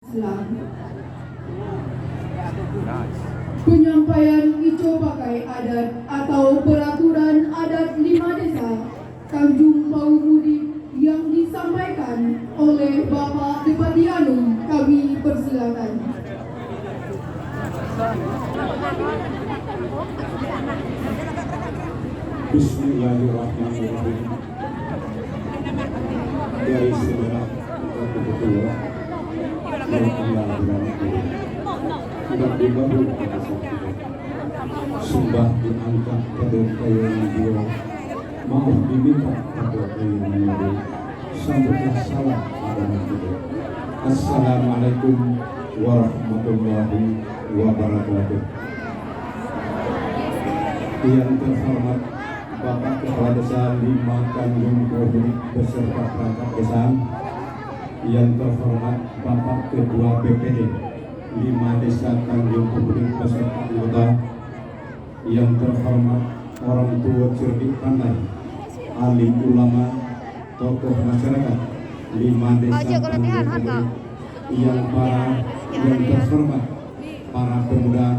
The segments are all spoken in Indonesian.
Islam. Penyampaian ijo pakai adat atau peraturan adat 5 desa Tanjung Maumudi yang disampaikan oleh Bapak Bupati Anum kami persilakan. Bismillahirrahmanirrahim. Dari saudara Wakil Ketua yang Allah berangkat tidak dibangun pada satu sumbah diangkat pada kayu dua, maaf diminta pada kayu dua, sambutlah salam pada kita. Assalamualaikum warahmatullahi wabarakatuh. Yang terhormat Bapak Kepala Desa 5 Tanjung Maumudi beserta perangkat desa, yang terhormat Bapak Ketua BPD 5 Desa Tanjung Maumudi beserta anggota, yang terhormat orang tua cerdik pandai, alim ulama, tokoh masyarakat 5 Desa Tanjung Maumudi, yang terhormat para pemuda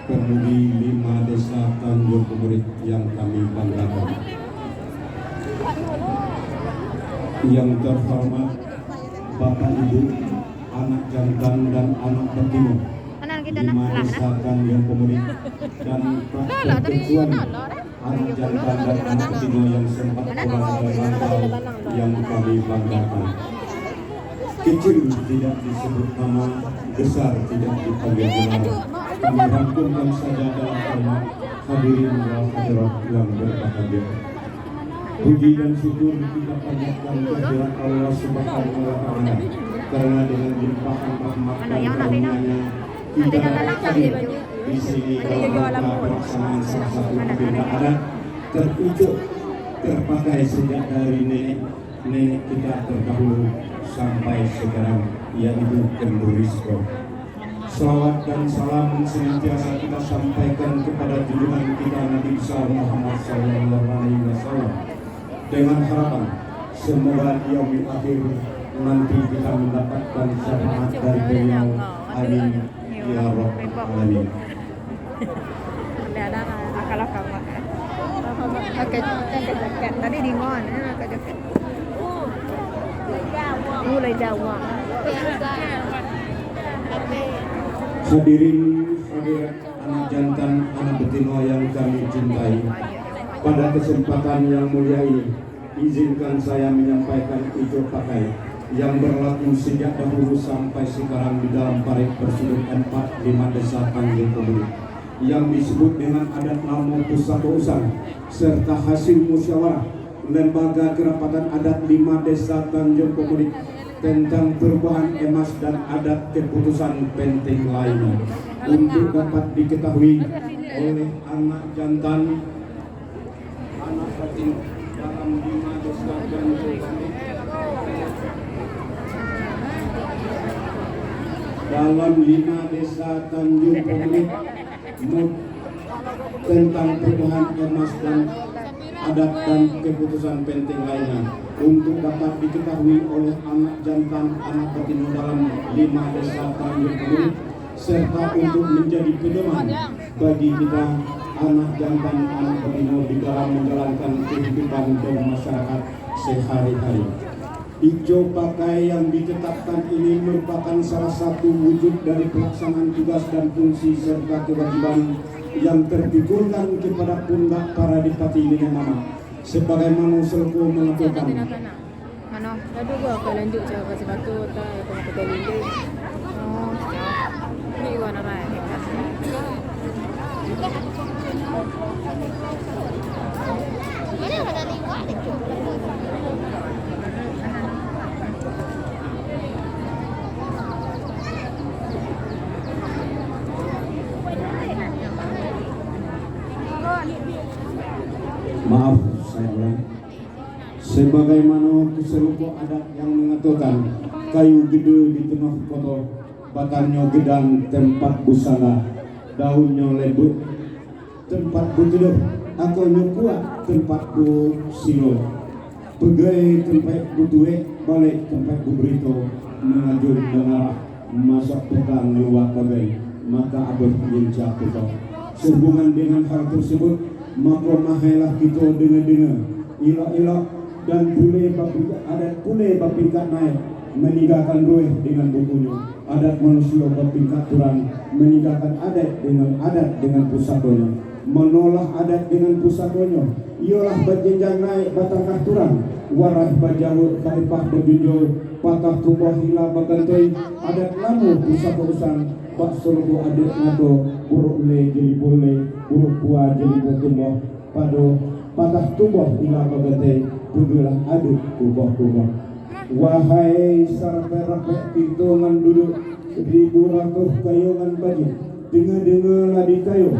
pemudi 5 Desa Tanjung Maumudi yang kami banggakan, yang terhormat Bapak Ibu, anak jantan dan anak betina 5 Desa Tanjung Maumudi, dan Pak Ketua anak jantan dan anak betina yang sempat berada yang kami banggakan. Kecil tidak disebut nama, besar tidak dipanggil gelar. Kami rangkumkan saja dalam kalimat hadirin wal hadirat yang berbahagia. Puji dan syukur kita panjatkan kehadirat Allah Subhanahu wa Ta'ala, karena dengan limpahan rahmat dan karunia-Nya kita dapat hadir di sini dalam pelaksanaan salah satu agenda adat terucuk terpakai sejak dari nenek kita terdahulu sampai sekarang, yaitu Kendurisco. Salawat dan salam senantiasa kita sampaikan kepada junjungan kita Nabi besar Muhammad SAW, dengan harapan semoga di yaumil akhir nanti kita mendapatkan syafaat dari beliau. Amin ya rabbal alamin. Tadi di ngon, mulai Jawa. Hadirin hadirat anak jantan, anak betina yang kami cintai, pada kesempatan yang mulia ini izinkan saya menyampaikan ijo pakai yang berlaku sejak dahulu sampai sekarang di dalam parit bersudut 4-5 Desa Tanjung Maumudi, yang disebut dengan adat Namo Pusaka Usang serta hasil musyawarah lembaga kerapatan adat 5 Desa Tanjung Maumudi tentang perubahan emas dan adat keputusan penting lainnya, untuk dapat diketahui oleh anak jantan, anak betina dalam 5 Desa Tanjung Maumudi. Dalam 5 Desa Tanjung Maumudi tentang perubahan emas dan adat dan keputusan penting lainnya, untuk dapat diketahui oleh anak jantan, anak betina dalam 5 Desa Tanjung Maumudi, serta untuk menjadi pedoman bagi kita anak jantan, anak betina di dalam menjalankan kehidupan bermasyarakat sehari-hari. Ijo pakai yang ditetapkan ini merupakan salah satu wujud dari pelaksanaan tugas dan fungsi serta kewajiban yang terpikulkan kepada pundak para dipati dengan nama, sebagaimana Selko mengatakan. Mana? Aduh, gua akan lanjut cara kasih batu tak ya kalau kita lili. Oh, ini gua nak naik. Mana ada liwat itu? Maaf, saya ulang. Sebagaimana keseluruh adat yang mengatakan kayu gede di tengah kotor, batangnya gedang tempat busana, daunnya lembut tempat butuh, akalnya kuat tempat bu silo, pegai tempat butuh, balik tempat bu berito, mengajur dengar masuk petang luar bagai maka abad yang jatuh. Sehubungan dengan hal tersebut maka mahailah kita dengar-dengar ilok-ilok dan boleh adat boleh berpingkat naik meninggalkan ruih dengan bukunya. Adat manusia berpingkat turun meninggalkan adat dengan pusakanya. Menolak adat dengan pusakanya ialah berjenjang naik batangkah turun warai bajawur kalipah berjunjung patah tubuh hilang bagantai adat lama pusaka usan bak sulubu adat nato buruk le jadi boleh buruk buah jadi bertumbuh pada patah tubuh hilang bagantai tugelah aduk tubuh wahai sarpe-rape pintungan duduk ribu ratus kayungan baju dengar-dengarlah di kayu.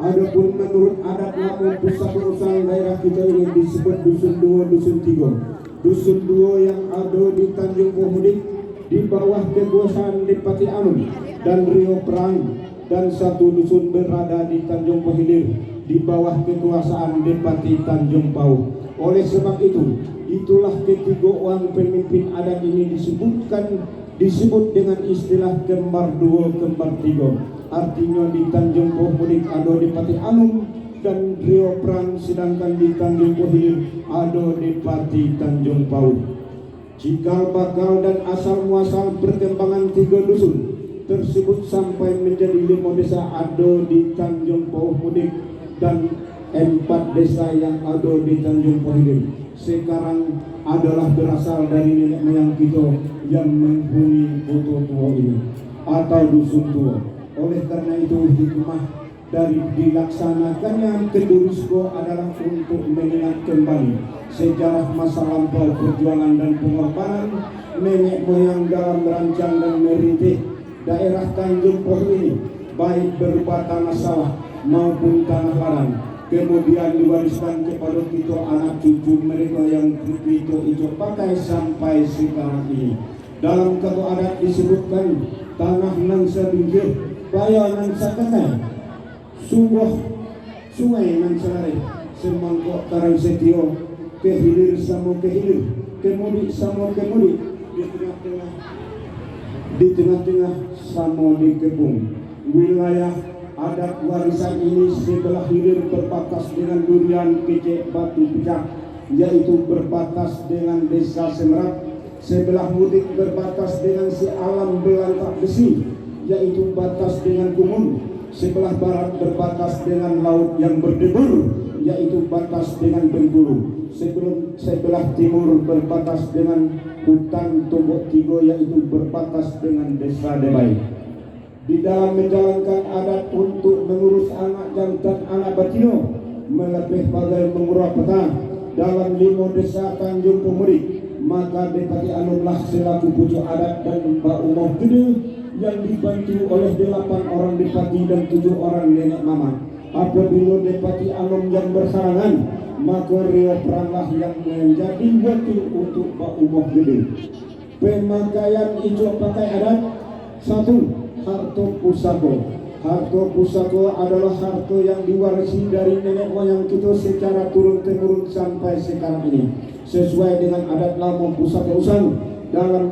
Adapun menurut adat lama pusaka usaha daerah kita ini disebut dusun 2, dusun 3. Dusun 2 yang ada di Tanjung Pemudik di bawah kekuasaan Dipati Anum dan Rio Perang, dan satu dusun berada di Tanjung Pehilir di bawah kekuasaan Dipati Tanjung Pau. Oleh sebab itu, itulah ketiga orang pemimpin adat ini disebut dengan istilah kembar 2, kembar 3. Artinya di Tanjung Pemudik ada Dipati Anum dan Rio Perang, sedangkan di Tanjung Pehilir ada Dipati Tanjung Pau. Cikal bakal dan asal muasal perkembangan 3 dusun tersebut sampai menjadi 5 desa ada di Tanjung Pemudik dan 4 desa yang ada di Tanjung Pehilir sekarang adalah berasal dari nenek moyang kita yang menghuni Putu Tua ini atau dusun tua. Oleh karena itu hikmah dari dilaksanakannya Kendurisko adalah untuk mengingat kembali sejarah masa lampau perjuangan dan pengorbanan nenek moyang dalam merancang dan merintis daerah Tanjung Pohon ini, baik berupa tanah sawah maupun tanah ladang, kemudian diwariskan kepada kita anak cucu mereka yang kita itu pakai sampai sekarang ini. Dalam kata adat disebutkan tanah nang sebingkir Bayo nang sakatay, sungai nang salari, semangkok karang setio, kehilir samo kehilir, kemudi samo kemudi, di tengah-tengah samo di kebun. Wilayah adat warisan ini sebelah hilir berbatas dengan durian kecek batu pecah, yaitu berbatas dengan desa Semerak. Sebelah mudik berbatas dengan si alam belantak besi, yaitu batas dengan Kumun. Sebelah barat berbatas dengan laut yang berdebur, yaitu batas dengan Bengkulu. Sebelah timur berbatas dengan hutan Tombok Tigo, yaitu berbatas dengan desa Debai. Di dalam menjalankan adat untuk mengurus anak jantan anak batino melebih bagai mengurah peta dalam 5 desa Tanjung Pemudik, maka Dipati Anumlah selaku pucuk adat dan Mbak Umum Gede yang dibantu oleh 8 orang Dipati dan 7 orang nenek mama. Apabila Dipati Anum yang berhalangan, maka Rio Peranglah yang menjadi wakil untuk Mbak Umum Gede. Pemakaian ijo pakai adat 1. Harto pusako. Harto pusako adalah harta yang diwarisi dari nenek moyang kita secara turun-temurun sampai sekarang ini. Sesuai dengan adat lama pusaka usang dalam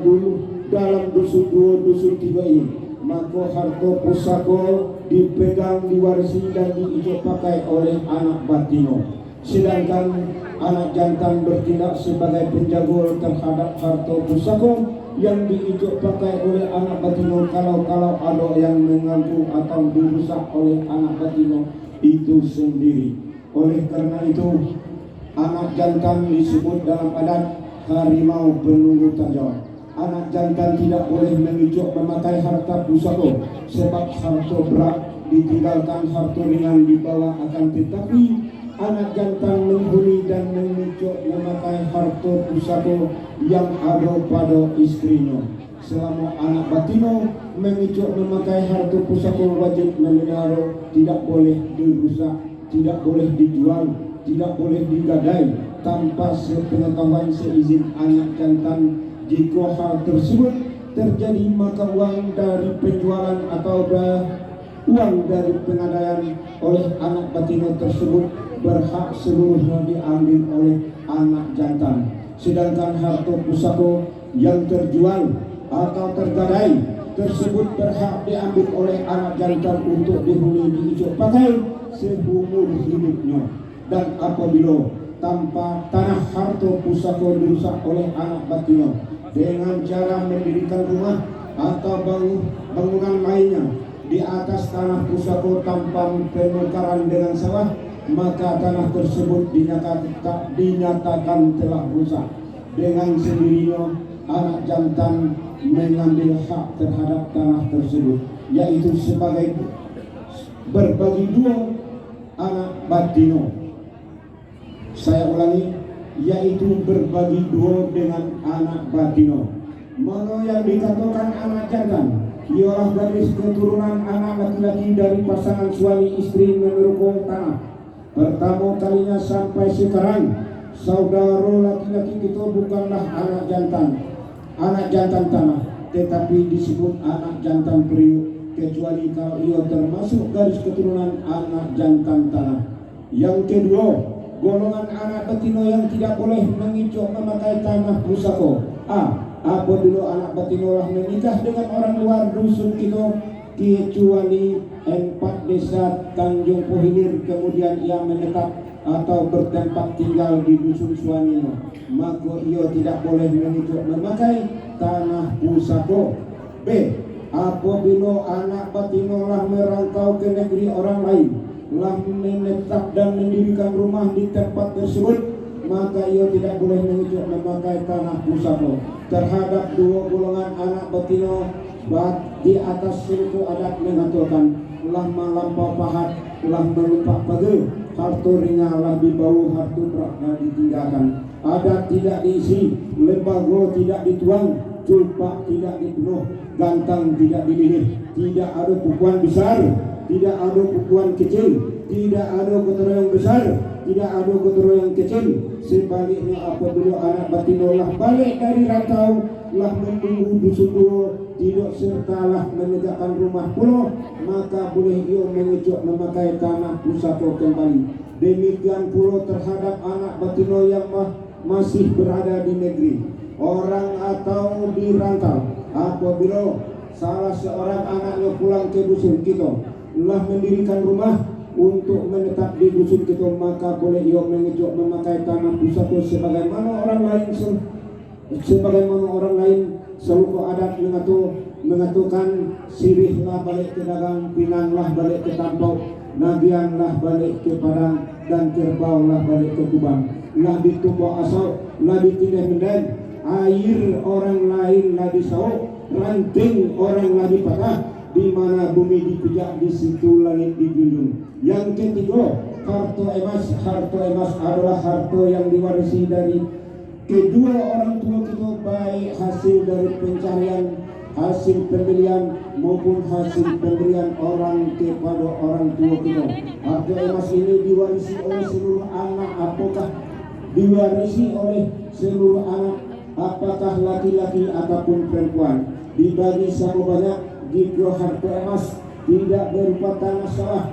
dusun 2, dusun 3 ini, maka harta pusaka dipegang, diwarisi dan diijok pakai oleh anak batino. Sedangkan anak jantan bertindak sebagai penjaga terhadap harta pusaka yang diijok pakai oleh anak batino kalau ada yang mengganggu atau dirusak oleh anak batino itu sendiri. Oleh karena itu anak jantan disebut dalam adat harimau penunggu tanggung. Anak jantan tidak boleh mengijok memakai harta pusaka sebab harta berat ditinggalkan, harta ringan dibawa, akan tetapi anak jantan menghuni dan mengijok memakai harta pusaka yang ada pada istrinya. Selama anak batino mengijok memakai harta pusaka wajib memelihara, tidak boleh dirusak, tidak boleh dijual, tidak boleh digadai tanpa sepengetahuan seizin anak jantan. Jika hal tersebut terjadi, maka uang dari penjualan atau uang dari pengadaian oleh anak batino tersebut berhak seluruhnya diambil oleh anak jantan. Sedangkan harta pusaka yang terjual atau tergadai tersebut berhak diambil oleh anak jantan untuk dihuni diicuk pakai seumur hidupnya. Dan apabila tanpa tanah harta pusaka dirusak oleh anak batino dengan cara mendirikan rumah atau bangunan lainnya di atas tanah pusaka tanpa penukaran dengan sawah, maka tanah tersebut dinyatakan telah rusak. Dengan sendirinya anak jantan mengambil hak terhadap tanah tersebut, yaitu sebagai berbagi dua anak batino. Saya ulangi, yaitu berbagi dua dengan anak batino. Mana yang dikatakan anak jantan ialah garis keturunan anak laki-laki dari pasangan suami istri menurut tanah. Pertama kalinya sampai sekarang saudara laki-laki itu bukanlah anak jantan tanah, tetapi disebut anak jantan periuk, kecuali kalau ia termasuk garis keturunan anak jantan tanah. Yang kedua, golongan anak betina yang tidak boleh mengicuk memakai tanah pusaka. Apabila anak betina lah menikah dengan orang luar dusun kita, kecuali 4 desa Tanjung Pohilir, kemudian ia menetap atau bertempat tinggal di dusun suaminya, maka ia tidak boleh mengicuk memakai tanah pusaka. B. Apabila anak betina lah merantau ke negeri orang lain, lah menetap dan mendirikan rumah di tempat tersebut, maka ia tidak boleh mengicuk memakai tanah pusaka. Terhadap dua golongan anak betina di atas suku adat mengatakan lah melampau pahat, lah melupak pagi, harta ringan lah dibawa, harta berat lah ditinggalkan. Adat tidak diisi, lembaga tidak dituang, culpak tidak dipenuh, gantang tidak dipilih, tidak ada pukuan besar, tidak ada pukuan kecil, tidak ada kotoro yang besar, tidak ada kotoro yang kecil. Sebaliknya apabila anak batino lah balik dari rantau, lah menunggu dusun dua, tidak sertalah menegakkan rumah pulau, maka boleh ia mengicuk memakai tanah pusaka kembali. Demikian pula terhadap anak batino yang masih berada di negeri orang atau di rantau. Apabila salah seorang anaknya pulang ke dusun kita, lah mendirikan rumah untuk menetap di dusun kita, maka boleh ia mengicuk memakai tanah pusaka sebagaimana orang lain seluruh adat mengatakan sirihlah balik ke dagang, pinanglah balik ke tampau, nagianlah balik ke padang, dan kerbaulah balik ke kubang. Lah ditumbuk asal, lah ditindih menden, air orang lain lah disauk, ranting orang lah dipatah, di mana bumi dipijak, di situ langit dijunjung. Yang ketiga, harta emas. Harta emas adalah harta yang diwarisi dari kedua orang tua kita, baik hasil dari pencarian, hasil pembelian maupun hasil pemberian orang kepada orang tua kita. Harta emas ini diwarisi oleh seluruh anak. Apakah diwarisi oleh seluruh anak, apakah laki-laki ataupun perempuan, dibagi sama banyak. Jika harta emas tidak berupa tanah sawah,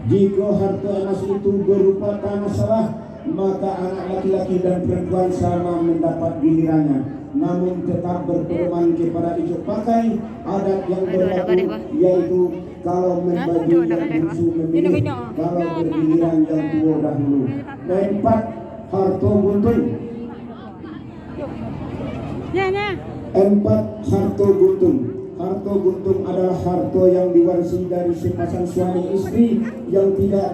jika harta emas itu berupa tanah sawah, maka anak laki-laki dan perempuan sama mendapat gilirannya, namun tetap berpedoman kepada icuk pakai adat yang berlaku, yaitu kalau membagi yang bungsu memilih, kalau bergiliran yang tua dahulu. Keempat, harta guntung. Empat, harta guntung. Harta guntung adalah harta yang diwarisi dari sepasang suami istri yang tidak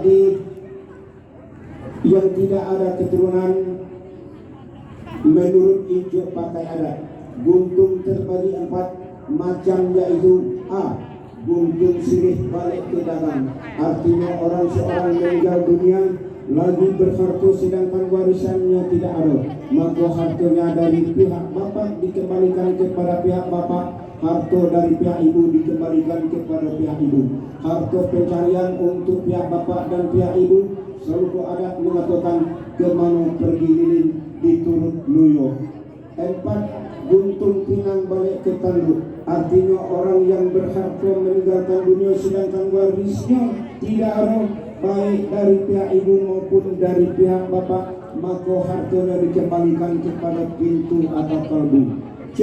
ada keturunan menurut icuk pakai adat. Guntung terbagi 4 macam, yaitu A. Guntung sirih balik ke dagang, artinya seorang meninggal dunia lagi berharta sedangkan warisannya tidak ada, maka hartanya dari pihak bapak dikembalikan kepada pihak bapak, harta dari pihak ibu dikembalikan kepada pihak ibu. Harta pencarian untuk pihak bapak dan pihak ibu, seluruh adat mengatakan kemana pergi lilin diturut luyo. 4. Guntung pinang balik ke tanduk, artinya orang yang berharta meninggalkan dunia sedangkan warisnya tidak ada, baik dari pihak ibu maupun dari pihak bapak, maka hartanya dikembalikan kepada pintu atau kalbu. C.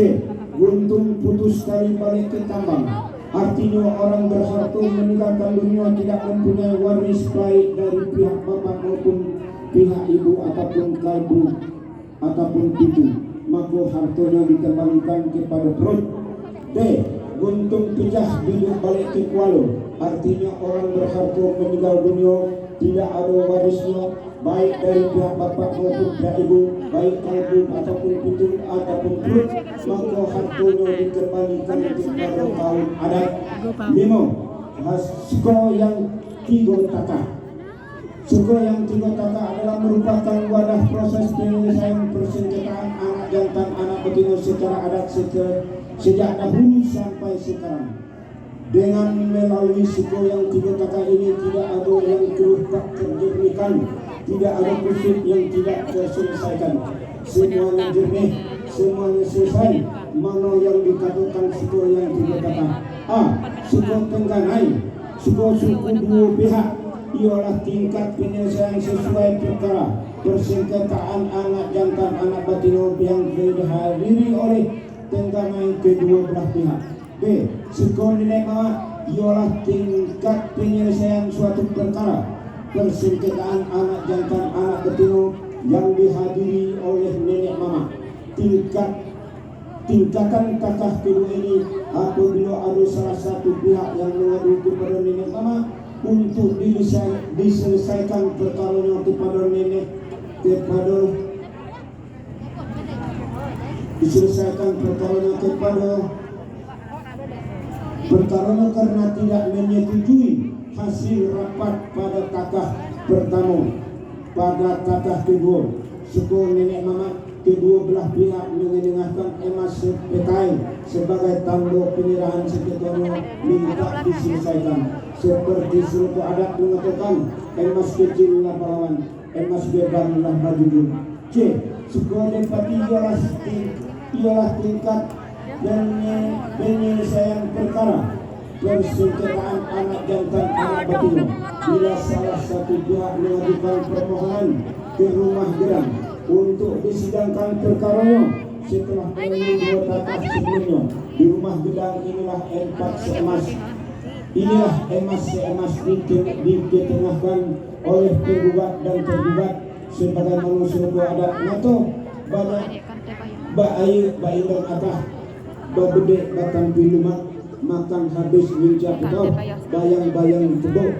guntung putus tali balik ke tambang. Artinya orang berharta meninggalkan dunia tidak mempunyai waris baik dari pihak bapak maupun pihak ibu ataupun kalbu ataupun pitu, maka hartanya dikembalikan kepada perut. D. Guntung pecah hidup balik ke kuala. Artinya orang berharta meninggal dunia tidak ada warisnya baik dari pihak bapak maupun pihak ibu, baik kalbu ataupun pitu ataupun perut, maka hartanya dikembalikan kepada kaum adat. 5. Suku yang 3 taka. Suku yang 3 taka adalah merupakan wadah proses penyelesaian persengketaan anak jantan anak betina secara adat sejak dahulu sampai sekarang. Dengan melalui suku yang 3 taka ini tidak ada yang terjernihkan, tidak ada konflik yang tidak terselesaikan. Semuanya jernih, semuanya selesai. Mana yang dikatakan suku yang 3 taka? A. Suku Tengganai. Suku dua pihak ialah tingkat penyelesaian sesuai perkara persengketaan anak jantan anak betina yang dihadiri oleh Tengganai kedua belah pihak. B. Suku Nenek Mama ialah tingkat penyelesaian suatu perkara persengketaan anak jantan anak betina yang dihadiri oleh nenek mama. Tingkatan kakak kedua ini apabila ada salah satu pihak yang mengadu kepada nenek mama untuk diselesaikan perkaranya kepada perkaranya karena tidak menyetujui hasil rapat pada kakak pertama. Pada kakak kedua, suku nenek mama kedua belah pihak mengenengahkan emas PKI sebagai tanda penyerahan sekitarnya minta diselesaikan. Seperti suku adat mengatakan emas kecil lah pahlawan, emas beban lah bajudun. C. Suku Depati ialah tingkat penyelesaian perkara persengketaan anak jantan anak betina bila salah satu pihak mengajukan permohonan ke rumah gedang untuk disidangkan perkaranya setelah melalui 2 tahap sebelumnya. Di rumah gedang inilah emas seemas ditengahkan oleh penggugat dan tergugat sebagaimana suku adat nato banyak baik dan atah babedek batang pilumak makan habis wincak kau bayang-bayang tebuk.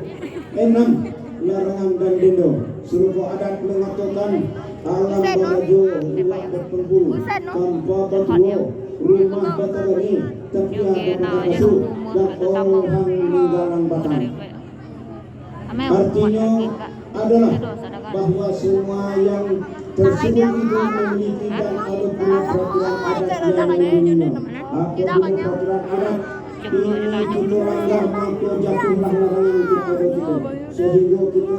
6. Larangan dan dendo. Suku adat mengatakan alam barajo ruang berpenghulu tanpa batuo rumah batagani tapi ada batasu dan orang meninggalan batang. Artinya adalah bahwa semua yang tersebut itu memiliki dan ada pula peraturan adat yang menunjuknya. Apabila peraturan adat ini kita langgar maka jatuhlah larangan kepada kita sehingga kita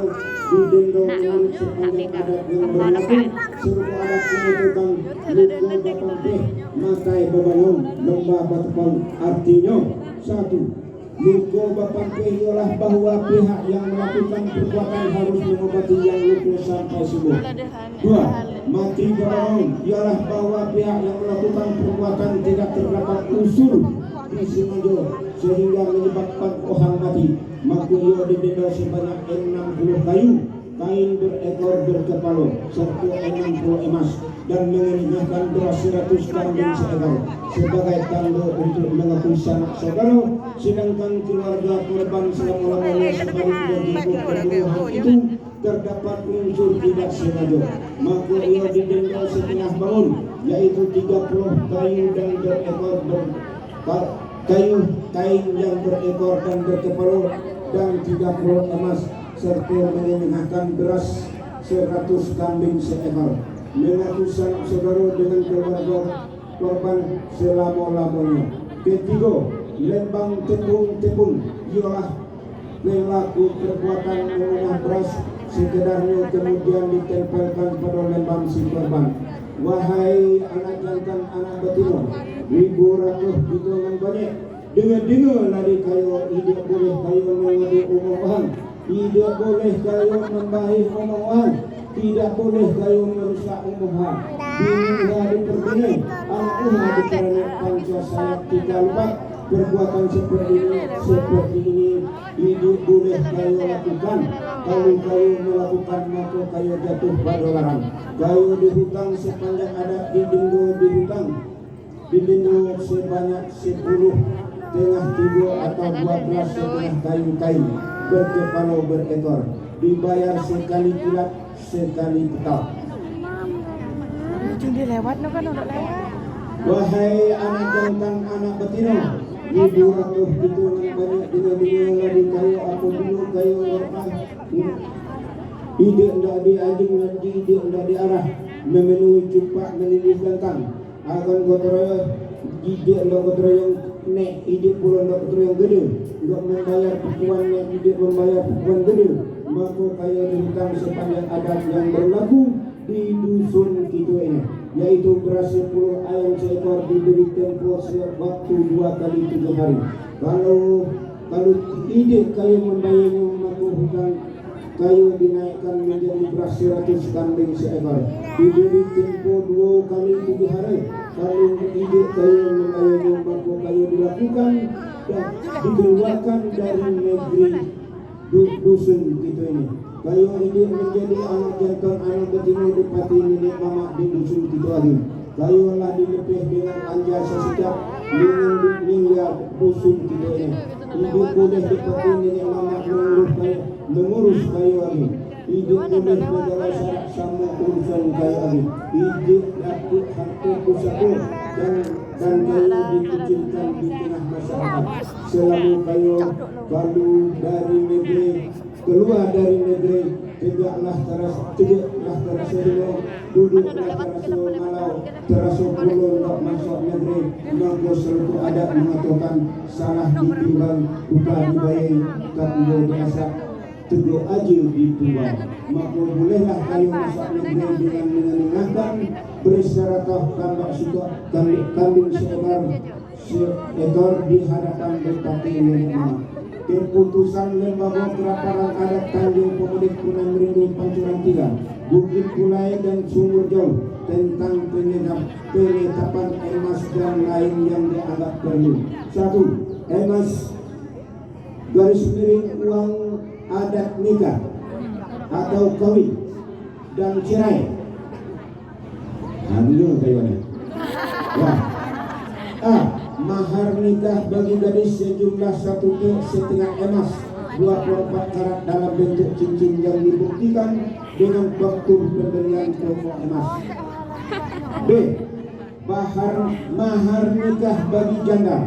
didenda menurut sepanjang adat yang berlaku. Suku adat menentukan luka bapampeh makai bebangun lembah batupau. Artinya 1. Luka bapampeh ialah bahwa pihak yang melakukan perbuatan harus mengobati yang luka sampai sembuh. 2. Mati bebangun ialah bahwa pihak yang melakukan perbuatan tidak terdapat unsur disengaja sehingga menyebabkan orang mati, maka ia didenda sebanyak 60 kayu kain berekor berkepala serta 60 emas dan mengeningkan beras 100 kambing seekor sebagai tanda untuk mengakui sanak saudara, sedangkan keluarga korban selama-lamanya sebelum berjumpa pembunuhan itu terdapat unsur tidak sengaja, maka ia didenda setengah bangun yaitu 30 kayu dan berekor kain yang berekor dan berkepala dan 30 emas serta mengeningkan beras 100 kambing seekor, mengaku sanak saudara dengan keluarga korban selama-lamanya. Ketiga, lembang tepung ialah pelaku perbuatan mengolah beras sekedarnya kemudian ditempelkan pada lembang si korban. Wahai anak jantan anak betina, ribu ratus hitungan banyak, dengar lari kayu tidak boleh kayu mengadu omongan, tidak boleh kayu membahi omongan, tidak boleh kayu merusak omongan. Bini diperbini, anak di kerana panca sayap 34. Perbuatan seperti ini hidup boleh kayu lakukan. Kalau kayu melakukan maka kayu jatuh pada larang. Kayu dihutang sepanjang adat dihutang. Didindu sebanyak 10 tengah 3 atau 12 setengah kayu berkepala berekor. Dibayar sekali kilat sekali petang. Dia lewat no kan udah lewat. Wahai anak jantan anak betina, ibu ratuh itu banyak dengan lagi kayu aku dulu kayu warna. Ide ndak di anjing nanti ide ndak di arah memenuhi cupak melilih gantang. Akan kotoran ide ndak kotoran nek ide pulau ndak kotoran gede. Ndak membayar perempuan yang ide membayar perempuan gede. Maka kayu hutang sepanjang adat yang berlaku di dusun kita ini, yaitu beras 10 ayam seekor diberi tempoh waktu 2 kali 3 hari. Kalau ide kayu membayarnya maka hutang kayu dinaikkan menjadi beras 100 kambing seekor diberi tempoh 2 kali 7 hari. Kalau ide kayu membayarnya maka kayu dilakukan dan dikeluarkan dari negeri dusun kita ini. Kayu ini menjadi anak jantan anak betina dipati nenek mama di dusun kita lagi. Kayu lah dilepih dengan anja sesejak dengan hingga dusun kita ini. Ibu boleh dipati nenek mama mengurus kayu lagi. Ibu boleh menjaga syarat sama urusan kayu lagi. Ibu dapat satu pusako dan kayu dikucilkan di tengah masyarakat. Selama kayu dari negeri keluar dari negeri tegaklah terasa duduklah terasa malau terasa pulau tak masuk negeri. Maka selalu ada mengatakan salah ditimbang bukan dibayar tapi biasa teguh aja ditumbang. Maka bolehlah kayu masuk negeri dengan mengenangkan bersyaratah kambing seekor di hadapan bupati nenek. Keputusan Lembaga Keraparan Adat Tanjung Pemudik Punan Merindu Pancuran 3 Bukit Kulai dan Sumur Jauh tentang penetapan emas dan lain yang dianggap perlu. 1. Emas garis miring uang adat nikah atau kawin dan cerai. Ambil kayuannya. Ya. A. Mahar nikah bagi gadis sejumlah 1,5 emas 24 karat dalam bentuk cincin yang dibuktikan dengan faktur pembelian toko emas. B. Mahar nikah bagi janda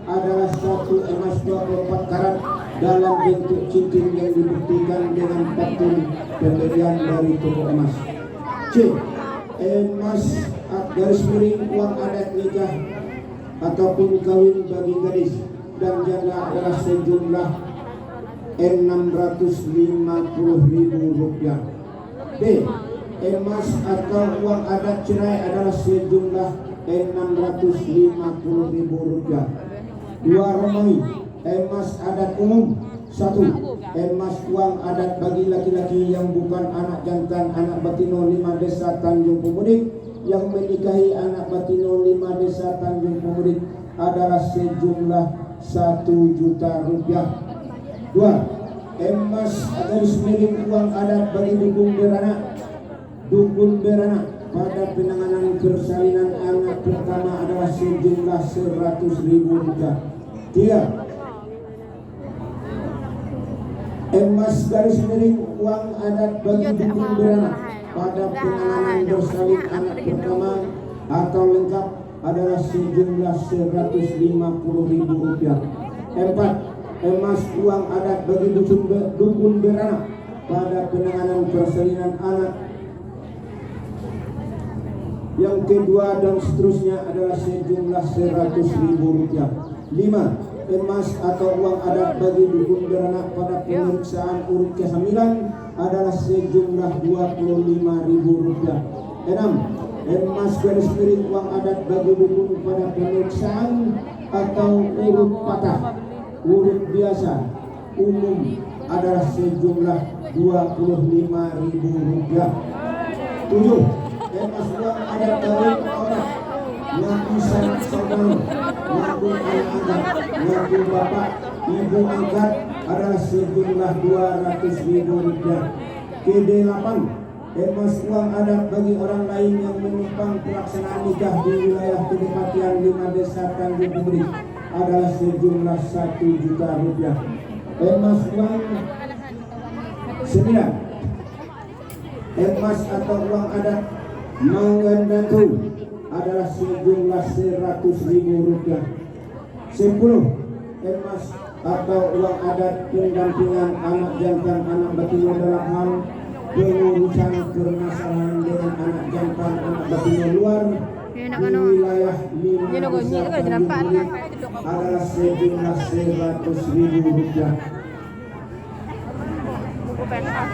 adalah 1 emas 24 karat dalam bentuk cincin yang dibuktikan dengan faktur pembelian dari toko emas. C. Emas garis miring uang adat nikah ataupun kawin bagi gadis dan janda adalah sejumlah Rp650.000. D. Emas atau uang adat cerai adalah sejumlah Rp650.000. 2. Romawi emas adat umum. 1. Emas uang adat bagi laki-laki yang bukan anak jantan anak batino 5 desa Tanjung Pemudik yang menikahi anak batino 5 desa Tanjung Pemudik adalah sejumlah Rp1 juta. 2. Emas garis miring uang adat bagi dukun beranak pada penanganan persalinan anak pertama adalah sejumlah Rp100.000. 3. Emas garis miring uang adat bagi dukun beranak pada penanganan bersalin anak pertama atau lengkap adalah sejumlah Rp150.000. 4. Emas uang adat bagi dukun beranak pada penanganan persalinan anak yang kedua dan seterusnya adalah sejumlah Rp100.000. 5. Emas atau uang adat bagi dukun beranak pada pemeriksaan urut kehamilan adalah sejumlah Rp25.000. 6. Emas garis miring uang adat bagi dukun pada pemeriksaan atau urut patah, urut biasa umum adalah sejumlah Rp25.000. 7. Emas uang adat dari orang ngaku sanak saudara, ngaku anak-anak, ngaku bapak, ibu angkat adalah sejumlah Rp200.000. Ke-8, emas uang adat bagi orang lain yang menumpang pelaksanaan nikah di wilayah Kedepatian 5 Desa Tanjung Pemudik adalah sejumlah Rp1.000.000. Emas uang 9, emas atau uang adat Manggandatu adalah sejumlah Rp100.000. 10, emas atau uang adat pendampingan anak jantan anak betina dalam hal pengurusan permasalahan dengan anak jantan anak betina luar di wilayah 5 Desa Tanjung Pemudik adalah sejumlah Rp100.000. Buku pentas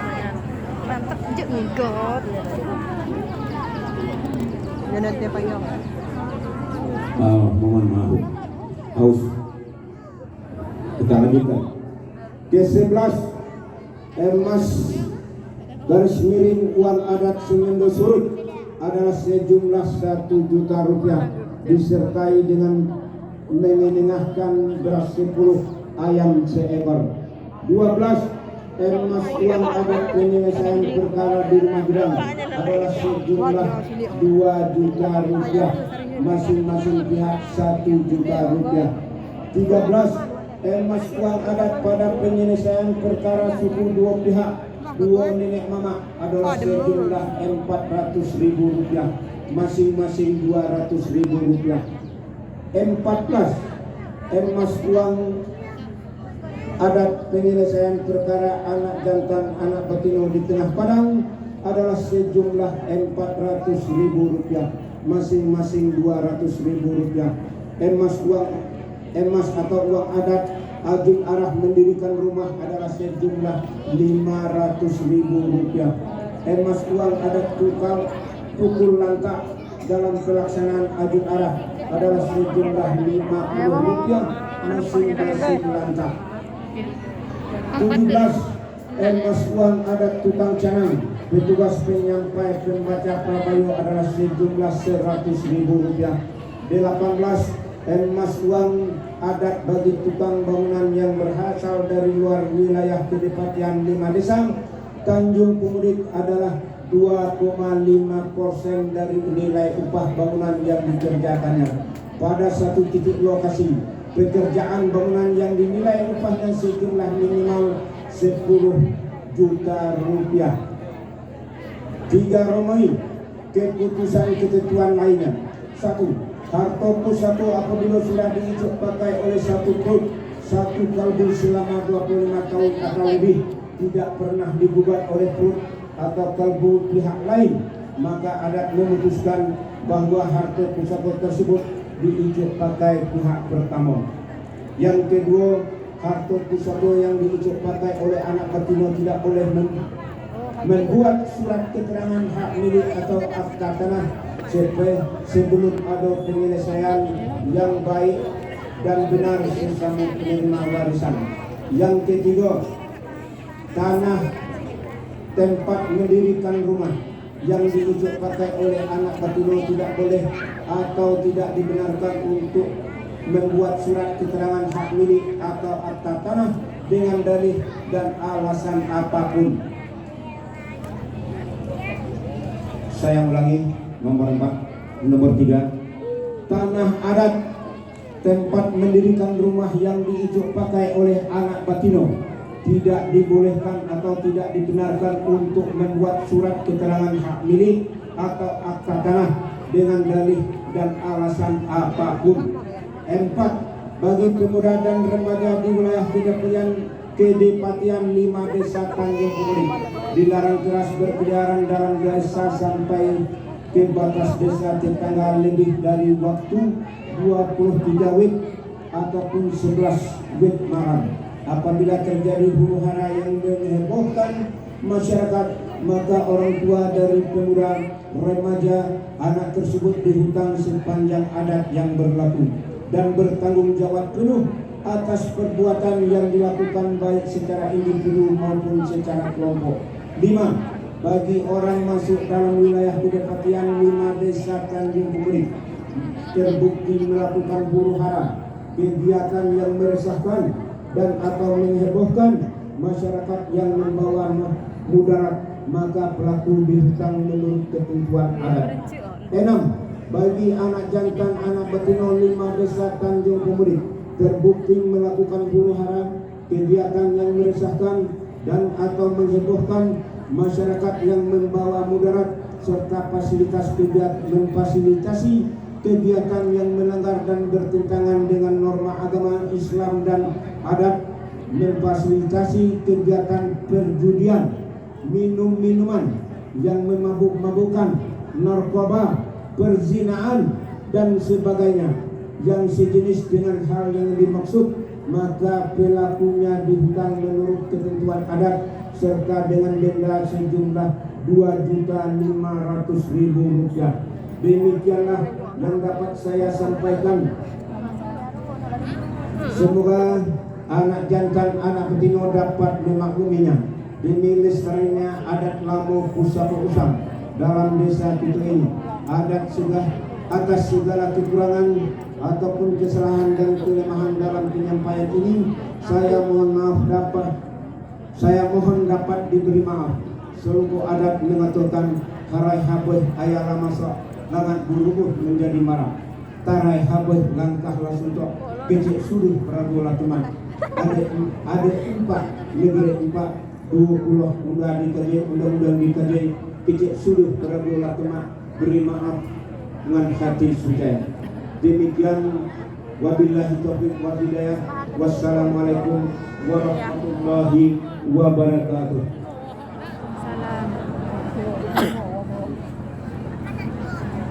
pentas jek ngikut. Jangan tiap pagi. Mohon maaf, haus. Kita lanjutkan. Ke-11, emas garis miring uang adat Semendo Surut adalah sejumlah Rp1.000.000 disertai dengan mengenengahkan beras 10 ayam seekor. 12, emas uang adat penyelesaian perkara di rumah gedang adalah sejumlah Rp2.000.000, masing-masing pihak Rp1.000.000. 13, emas uang adat pada penyelesaian perkara suku dua pihak dua nenek mama adalah sejumlah Rp400.000, masing-masing Rp200.000. 14, emas uang adat penyelesaian perkara anak jantan anak betina di Tengah Padang adalah sejumlah Rp400.000, masing-masing Rp200.000. Emas atau uang adat Ajun Arah mendirikan rumah adalah sejumlah Rp500.000. Emas uang adat pukul langkah dalam pelaksanaan Ajun Arah adalah sejumlah Rp50, masing-masing langkah. 17, emas uang adat tukang canang petugas penyampai pembaca prabayo adalah sejumlah Rp100.000. 18, emas uang adat bagi tukang bangunan yang berasal dari luar wilayah Kedepatian 5 Desa Tanjung Pemudik adalah 2,5% dari nilai upah bangunan yang dikerjakannya pada satu titik lokasi. Pekerjaan bangunan yang dinilai upahnya sejumlah minimal Rp10 juta. 3 Romawi, keputusan ketentuan lainnya. 1. Harta pusako apabila sudah diicuk pakai oleh satu grup satu kalbu selama 25 tahun atau lebih tidak pernah digugat oleh grup atau kalbu pihak lain, maka adat memutuskan bahwa harta pusako tersebut diicuk pakai pihak pertama. Yang kedua, harta pusako yang diicuk pakai oleh anak betina tidak boleh membuat surat keterangan hak milik atau akta tanah sebelum ada penyelesaian yang baik dan benar bersama penerima warisan. Yang ketiga, tanah tempat mendirikan rumah yang diujuk pakai oleh anak betina tidak boleh atau tidak dibenarkan untuk membuat surat keterangan hak milik atau akta tanah dengan dalih dan alasan apapun. Saya ulangi, nomor 3, tanah adat tempat mendirikan rumah yang diujuk pakai oleh anak betina tidak dibolehkan atau tidak dibenarkan untuk membuat surat keterangan hak milik atau akta tanah dengan dalih dan alasan apapun. 4. Bagi pemuda dan remaja di wilayah Kedepatian 5 Desa Tanjung Pemudik dilarang keras berkeliaran dalam desa sampai ke batas desa tetangga lebih dari waktu 23 wit ataupun 11 wit malam. Apabila terjadi huru-hara yang menghebohkan masyarakat, maka orang tua dari pemuda remaja anak tersebut dihutang sepanjang adat yang berlaku dan bertanggung jawab penuh atas perbuatan yang dilakukan baik secara individu maupun secara kelompok. 5. bagi orang masuk dalam wilayah kedapatan 5 Desa Tanjung Pemudik terbukti melakukan huru hara, kegiatan yang meresahkan dan atau menghebohkan masyarakat yang membawa mudarat, maka pelaku dihutang menurut ketentuan adat. 6. Bagi anak jantan anak betina 5 Desa Tanjung Pemudik terbukti melakukan huru hara, kegiatan yang meresahkan dan atau menghebohkan masyarakat yang membawa mudarat serta memfasilitasi kegiatan yang melanggar dan bertentangan dengan norma agama Islam dan adat, memfasilitasi kegiatan perjudian, minuman yang memabuk-mabukkan, narkoba, perzinaan dan sebagainya yang sejenis dengan hal yang dimaksud, maka pelakunya dihutang menurut ketentuan adat serta dengan denda sejumlah Rp2.500.000. Demikianlah yang dapat saya sampaikan. Semoga anak jantan anak betina dapat memakluminya demi lestarinya adat Lamu Pusaka Usang dalam desa kita ini. Adat atas segala kekurangan ataupun kesalahan dan kelemahan dalam penyampaian ini, saya mohon dapat diberi maaf. Seluruh adat mengatakan harai habeh ayah lama langat bulubuh menjadi marah. Tarai habeh langkah lasuntok kecil suruh Prabu Latuman. Ada 4 negeri 4 20 undang-undang dikaji kecil suruh Prabu Latuman beri maaf dengan hati suci. Demikian, wabillahi taufiq wal hidayah. Wassalamualaikum warahmatullahi wabarakatuh.